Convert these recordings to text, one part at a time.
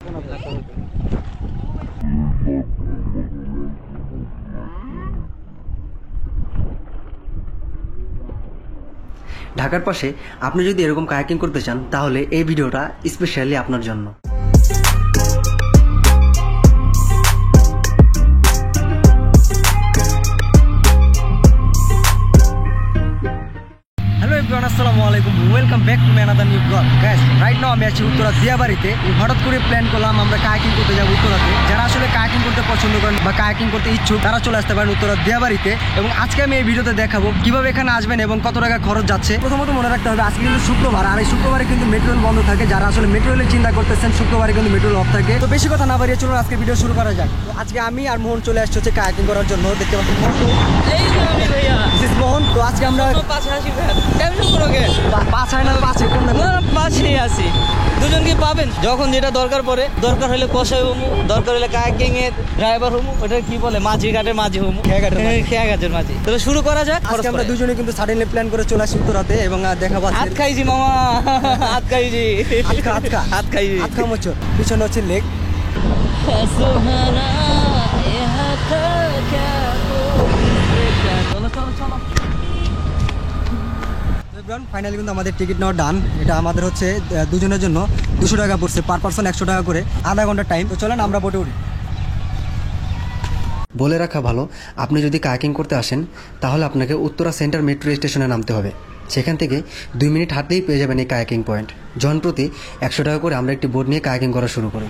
ঢাকার পাশে আপনি যদি এরকম কায়াকিং করতে চান তাহলে এই ভিডিওটা স্পেশালি আপনার জন্য। হ্যালো এভরিওয়ান, আসসালামু আলাইকুম, welcome back to another new blog. Guys, right now আমি আছি উত্তরা দিয়াবাড়িতে। হঠাৎ করে প্ল্যান করলাম আমরা কায়াকিং করতে যাবো উত্তরাতে। যারা আসলে কায়াকিং করতে পছন্দ করেন বা কায়াকিং করতে ইচ্ছুক তারা চলে আসতে পারেন উত্তরা দিয়াবাড়িতে। এবং আজকে আমি এই ভিডিওতে দেখাবো কিভাবে এখানে আসবেন এবং কত টাকা খরচ যাচ্ছে। প্রথমত মনে রাখতে হবে আজকে কিন্তু শুক্রবার, আর এই শুক্রবারে কিন্তু মেট্রো রেল বন্ধ থাকে। যারা আসলে মেট্রো রেলের চিন্তা করতেছেন শুক্রবারে কিন্তু মেট্রো রেল অফ থাকে। তো বেশি কথা না বাড়িয়ে চলুন আজকে ভিডিও শুরু করা যাক। তো আজকে আমি আর মোহন চলে আসছে হচ্ছে কায়াকিং করার জন্য। দেখতে পাচ্ছেন মোহন। তো আজকে আমরা পাশেই আছি, দুজনকে পাবেন যখন যেটা দরকার পড়ে। দরকার হলে কষাই হমু, দরকার হলে কায়াকিং এর ড্রাইভার হমু, ওটা কি বলে মাঝি ঘাটের মাঝি হমু, খেয়া ঘাটের মাঝি। তবে শুরু করা যাক। আজকে আমরা দুজনে কিন্তু সাডেনলি প্ল্যান করে চলে আসি উত্তরাতে এবং দেখা পাচ্ছি হাত খাইছি মামা, হাত খাইছি, হাত খাইছি। পিছনে হচ্ছে লেক। ফাইনালি কিন্তু আমাদের টিকিট নেওয়া ডান। এটা আমাদের হচ্ছে দুজনের জন্য 200 টাকা পড়ছে, পার পারসন 100 টাকা করে, আধা ঘন্টা টাইম। তো চলেন আমরা বোটে উঠি। বলে রাখা ভালো, আপনি যদি কায়াকিং করতে আসেন তাহলে আপনাকে উত্তরা সেন্টার মেট্রো স্টেশনে নামতে হবে। সেখান থেকে 2 মিনিট হাঁটলেই পেয়ে যাবেন এই কায়াকিং পয়েন্ট। জনপ্রতি 100 টাকা করে আমরা একটি বোট নিয়ে কায়াকিং করা শুরু করি।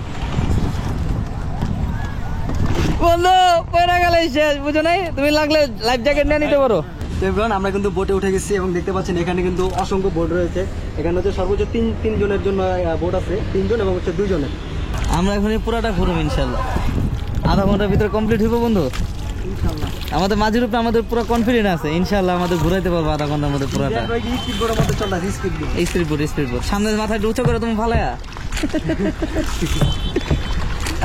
বন্ধু পয়রা গেলে শেষ, বুঝো নাই? তুমি লাগলে লাইফ জ্যাকেট নিয়ে নিতে পারো। আমরা কিন্তু বোটে উঠে গেছি এবং দেখতে পাচ্ছেন এখানে কিন্তু অসংখ্য বোট রয়েছে। এখানে হচ্ছে সর্বোচ্চ তিন জনের জন্য বোট আছে, 3 জন এবং হচ্ছে 2 জনের। আমরা এখন পুরাটা ঘুরবো ইনশাল্লাহ, আধা ঘন্টার ভিতরে কমপ্লিট হইব বন্ধু ইনশাল্লাহ। আমাদের মাঝির উপরে আমাদের পুরো কনফিডেন্স আছে, ইনশাল্লাহ আমাদের ঘুরাইতে পারবো আধা ঘন্টার মধ্যে পুরাটা। স্পিড বোট সামনে মাথায় উঁচু করে তুমি ফালায়া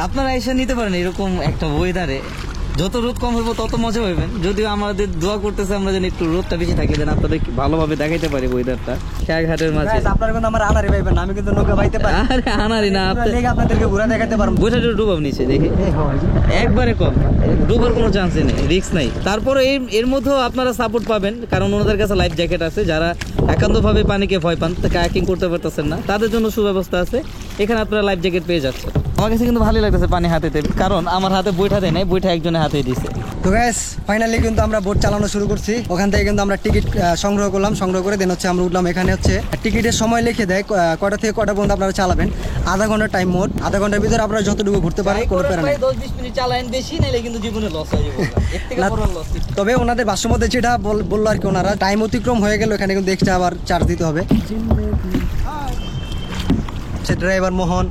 আপনারা এসে নিতে পারেন এরকম একটা ওয়েদারে। যত রোদ কম হইব তত মজা হইবেন। যদিও আমাদের দোয়া করতেছে আমরা যেন একটু রোদটা বেশি থাকে, যেন আপনাদের ভালোভাবে দেখাইতে পারি ওয়েদারটা। খেয়াঘাটের মাঝে আপনারা কিন্তু আমার আনারি পাইবেন, আমি কিন্তু নৌকা বাইতে পারি। আরে আনারি না, আপনাদেরকে ঘুরে দেখাতে পারবো। বৈঠা ডুবাব নিচে দেখি একবারে কম, ডুবার কোনো চান্সই নেই, রিস্ক নাই। তারপরে এর মধ্যেও আপনারা সাপোর্ট পাবেন, কারণ ওনাদের কাছে লাইফ জ্যাকেট আছে। যারা একান্তভাবে পানিকে ভয় পান, কায়াকিং করতে পারতেছেন না, তাদের জন্য সুব্যবস্থা আছে। এখানে আপনারা লাইফ জ্যাকেট পেয়ে যাচ্ছেন। আমার কাছে কিন্তু ভালোই লাগতেছে পানি হাতেতে, কারণ আমার হাতে বৈঠা দেয় নাই, বৈঠা একজনের হাতে দিছে। তো গাইস, ফাইনালি কিন্তু আমরা বোট চালানো শুরু করছি। ওখান থেকে কিন্তু আমরা টিকিট সংগ্রহ করলাম, সংগ্রহ করে দেন হচ্ছে আমরা উঠলাম। এখানে হচ্ছে টিকিটের সময় লিখে দেয় কটা থেকে কটা পর্যন্ত আপনারা চালাবেন। আধা ঘন্টা টাইম মোট, আধা ঘন্টার ভিতরে আপনারা যতটুকু ঘুরতে পারেন কোনো প্যারা নেই। 10-20 মিনিট চালান, বেশি নাইলে কিন্তু জীবনে লস হয়ে যাবে। এর থেকে বড় লস। তবে ওনাদের ভাষ্য মধ্যে যেটা বললো আর কি, ওনারা টাইম অতিক্রম হয়ে গেল এখানে কিন্তু এক্সট্রা আবার চার্জ দিতে হবে। সে ড্রাইভার মোহন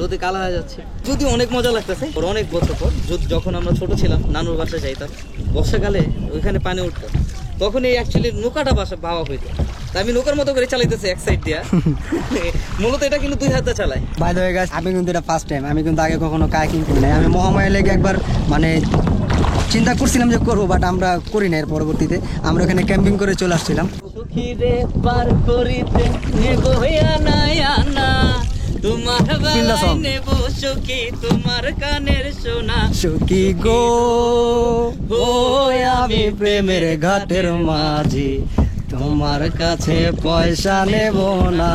রোদে কালা হয়ে যাচ্ছে, যদি অনেক মজা লাগতেছে। অনেক বছর পর যখন আমরা ছোট ছিলাম নানুর বাসায় যাইতাম, বর্ষাকালে ওইখানে পানি উঠতো, তখন এই অ্যাকচুয়ালি নৌকাটা ভাবা হইতো। আমি নৌকার মতো করে চালাইতেছি এক সাইড দিয়া। মূলত এটা কিন্তু 2 হাতে চালাই। বাই দ্য ওয়ে গাইস, আমি কিন্তু এটা ফার্স্ট টাইম, আমি কিন্তু আগে কখনো কায়াকিং করি নাই। আমি মহামায়া লেগে একবার মানে চিন্তা করছিলাম যে করবো, বাট আমরা করি না। এর পরবর্তীতে আমরা এখানে ক্যাম্পিং করে চলে আসছিলাম। সুখীরে পার করিতে নেব আনা আনা, তোমার বেলায় নেব সুখী, তোমার কানের সোনা সুখী গো, ও আমি প্রেমের ঘাটের মাঝি, তোমার কাছে পয়সা নেব না।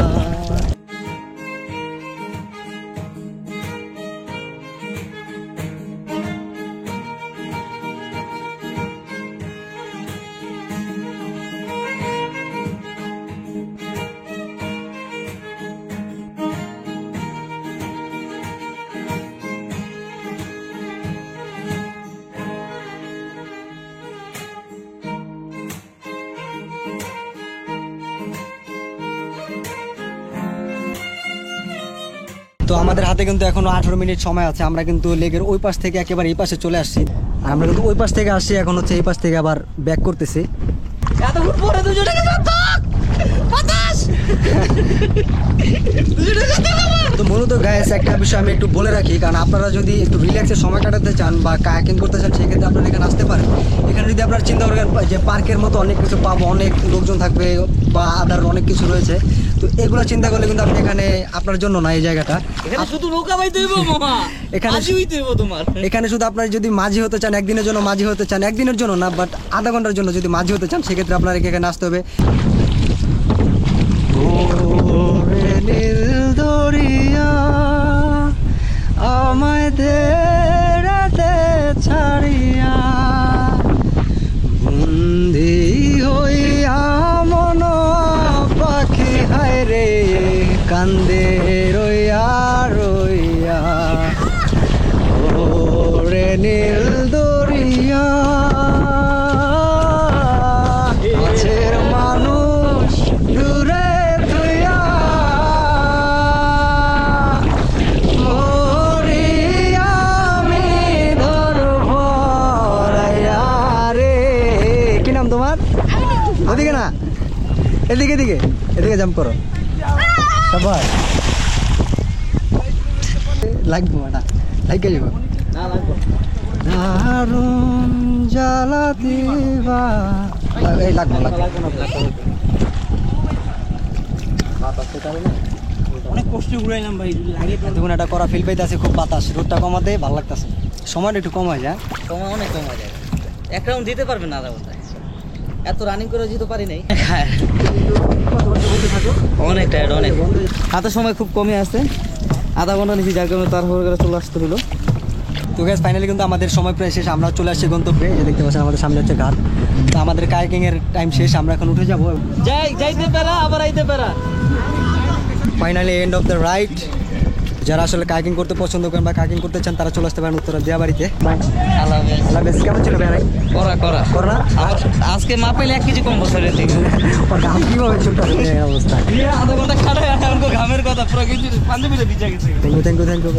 তো আমাদের হাতে কিন্তু এখনো 18 মিনিট সময় আছে। আমরা কিন্তু লেগের ওই পাশ থেকে একেবারে এই পাশে চলে আসছি। আর আমরা কিন্তু ওই পাশ থেকে আসছি, এখন হচ্ছে এই পাশ থেকে আবার ব্যাক করতেছি। এতক্ষণ পরে দুজনে বাতাস তো মূলত গাইস একটা বিষয় আমি একটু বলে রাখি, কারণ আপনারা যদি একটু রিল্যাক্সে সময় কাটাতে চান বা কায়াকিং করতে চান সেক্ষেত্রে আপনারা এখানে আসতে পারেন। এখানে যদি আপনারা চিন্তা করেন যে পার্কের মতো অনেক কিছু পাবো, অনেক লোকজন থাকবে বা আদার অনেক কিছু রয়েছে, তো এগুলো চিন্তা করলে কিন্তু আপনি এখানে আপনার জন্য না এই জায়গাটা। এখানে শুধু নৌকা বাইতে হইব মামা, এখানে আজি হইতে হইব তোমার। এখানে শুধু আপনার যদি মাঝি হতে চান, একদিনের জন্য মাঝি হতে চান, একদিনের জন্য না বাট আধা ঘন্টার জন্য যদি মাঝি হতে চান সেক্ষেত্রে আপনার এখানে আসতে হবে। ওরে নীল দরিয়া আমায় দে রাতে ছাড়িয়া, বন্দি হইয়া মন পাখি হায় রে কান্দে রইয়া রইয়া। ওরে নীল দরিয়া কাছের মানুষ দূরে তুইয়া, মরি আমি ধরব রাইয়া রে। কি নাম তোমার? ওদিকে না, এদিকে এদিকে এদিকে জাম্প করো সবাই। লাগবো না, লাগে যাবো না লাগবে দারুণ জ্বালা দিবা। এই লাগবো লাগবো। অনেক কষ্ট ঘুরাইলাম ভাই, লাগে দেখুন এটা করা ফিল পাইতেছে, খুব বাতাস, রোদটা কমাতে ভালো লাগতেছে, সময়টা একটু কম হয়ে যায়। সময় অনেক কমা যায়। এক রাউন্ড দিতে পারবেন না আধা ঘন্টায়, এত রানিং করে যেতে পারি নাই। অনেক টায়ার্ড, অনেক হাতে সময় খুব কমে আছে, আধা ঘন্টা নিচে যার কারণে তার হয়ে গেলে চলে আসতে হলো। তো গ্যাস ফাইনালি কিন্তু আমাদের সময় প্রায় শেষ, আমরা চলে আসছি গন্তব্যে। এই যে দেখতে পাচ্ছেন আমাদের সামনে হচ্ছে ঘাট। তো আমাদের কায়াকিং এর টাইম শেষ, আমরা এখন উঠে যাবো। যাইতে পারা আবার আইতে পারা। Finally end of the ride. যারা আসলে কায়াকিং করতে পছন্দ করেন বা কায়াকিং করতে চান তারা চলে আসতে পারেন উত্তরা দিয়াবাড়িতে। আল্লাহ হাফেজ। আল্লাহ বেশ, কেমন ছিল ভাই? করা করা করো না? আজকে মা পাইলে 1 কেজি কম বছরের থেকে ওর ঘাম কিভাবে ছোট্ট অবস্থা। আধা ঘন্টা খাড়ায় আমাকে ঘামের কথা পুরো কিছু পাঞ্জাবিতে ভিজে গেছে। Thank you thank you thank you.